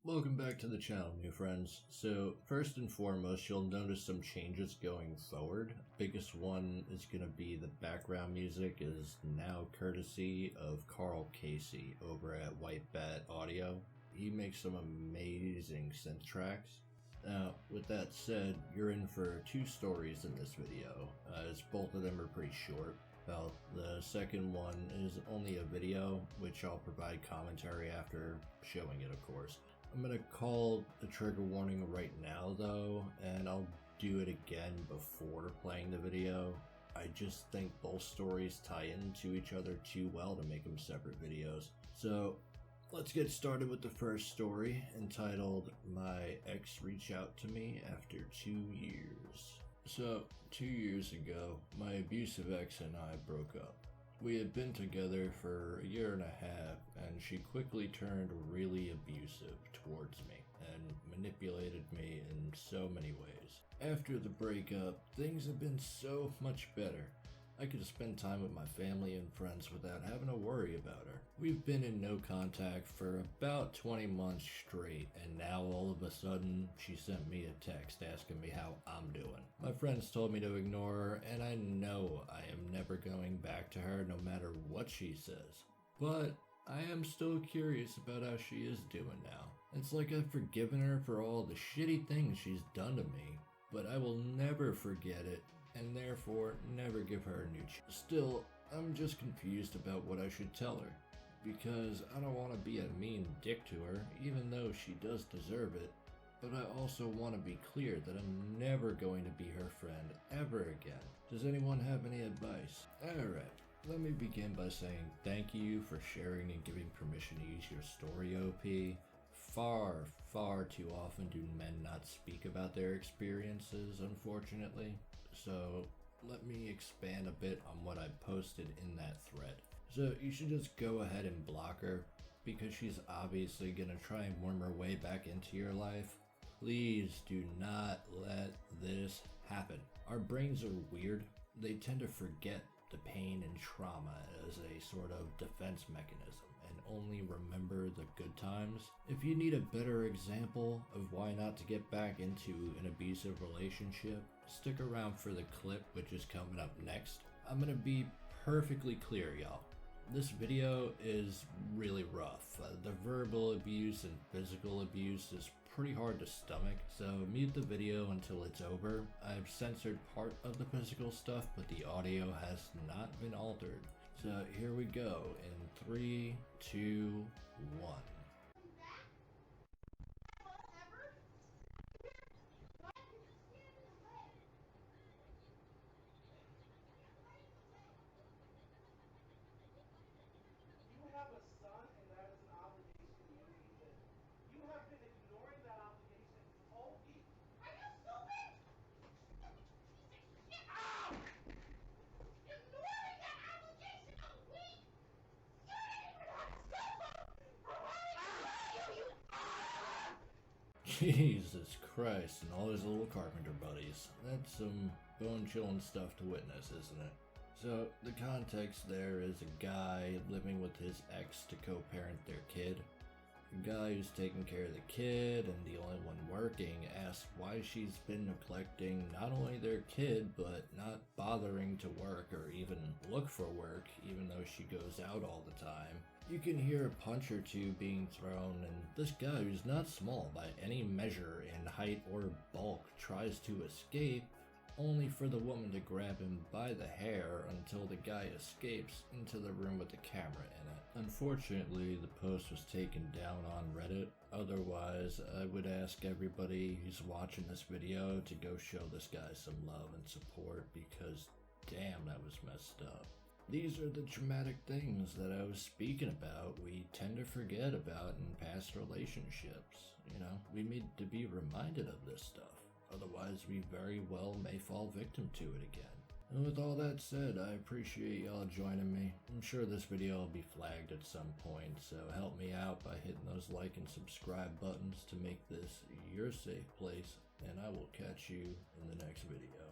Welcome back to the channel, new friends. So first and foremost, you'll notice some changes going forward. Biggest one is going to be the background music is now courtesy of Karl over at White Bat Audio. He makes some amazing synth tracks. Now, with that said, you're in for two stories in this video, as both of them are pretty short. Well, the second one is only a video, which I'll provide commentary after showing it, of course. I'm gonna call the trigger warning right now though, and I'll do it again before playing the video. I just think both stories tie into each other too well to make them separate videos. So let's get started with the first story, entitled My Ex Reached Out to Me After 2 Years. So, 2 years ago, my abusive ex and I broke up. We had been together for a year and a half, and she quickly turned really abusive towards me and manipulated me in so many ways. After the breakup, things have been so much better. I could spend time with my family and friends without having to worry about her. We've been in no contact for about 20 months straight, and now all of a sudden, she sent me a text asking me how I'm doing. My friends told me to ignore her, and I know I am never going back to her no matter what she says. But I am still curious about how she is doing now. It's like I've forgiven her for all the shitty things she's done to me, but I will never forget it, and therefore never give her a new chance. Still, I'm just confused about what I should tell her, because I don't want to be a mean dick to her, even though she does deserve it, but I also want to be clear that I'm never going to be her friend ever again. Does anyone have any advice? Alright, let me begin by saying thank you for sharing and giving permission to use your story, OP. Far too often do men not speak about their experiences, unfortunately. So let me expand a bit on what I posted in that thread. So you should just go ahead and block her, because she's obviously gonna try and worm her way back into your life. Please do not let this happen. Our brains are weird. They tend to forget the pain and trauma as a sort of defense mechanism and only remember the good times. If you need a better example of why not to get back into an abusive relationship, stick around for the clip which is coming up next. I'm gonna be perfectly clear, y'all. This video is really rough. The verbal abuse and physical abuse is pretty hard to stomach, so mute the video until it's over. I've censored part of the physical stuff, but the audio has not been altered. So here we go in 3, 2, 1. You have a son, and that is an obligation you need to. You have been ignoring that obligation all week. Are you stupid? Get out! Ignoring that obligation all week? You didn't even have cell phone for Jesus Christ and all his little carpenter buddies. That's some bone-chilling stuff to witness, isn't it? So, the context there is a guy living with his ex to co-parent their kid. The guy who's taking care of the kid and the only one working asks why she's been neglecting not only their kid, but not bothering to work or even look for work, even though she goes out all the time. You can hear a punch or two being thrown, and this guy, who's not small by any measure in height or bulk, tries to escape, only for the woman to grab him by the hair until the guy escapes into the room with the camera in it. Unfortunately, the post was taken down on Reddit. Otherwise, I would ask everybody who's watching this video to go show this guy some love and support, because damn, that was messed up. These are the traumatic things that I was speaking about we tend to forget about in past relationships. You know, we need to be reminded of this stuff. Otherwise, we very well may fall victim to it again. And with all that said, I appreciate y'all joining me. I'm sure this video will be flagged at some point, so help me out by hitting those like and subscribe buttons to make this your safe place, and I will catch you in the next video.